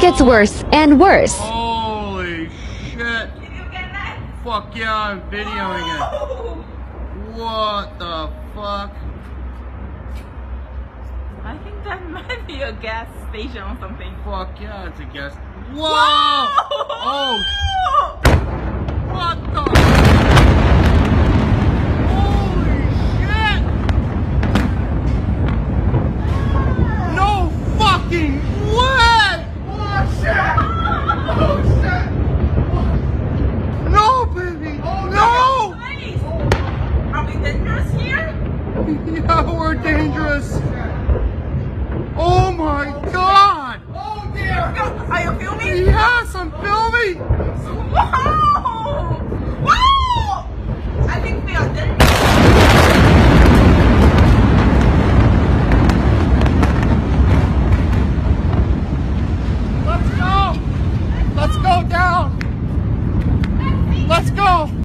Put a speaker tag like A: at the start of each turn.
A: gets worse and worse.
B: Holy shit.
C: Did you get that?
B: Fuck yeah, I'm videoing it. What the fuck?
C: I think that might be a gas station or something.
B: Fuck yeah, it's a guess. Whoa!
C: Whoa!
B: Oh, what the? Holy shit! No fucking way! Oh shit! Oh shit! No, baby! No!
C: Nice. Are we dangerous here?
B: Yeah, we're dangerous. Oh my god! Oh dear!
C: Are you filming?
B: Yes, I'm filming!
C: Wow! Wow! I think we are dangerous.
B: Let's go! Let's go down! Let's go!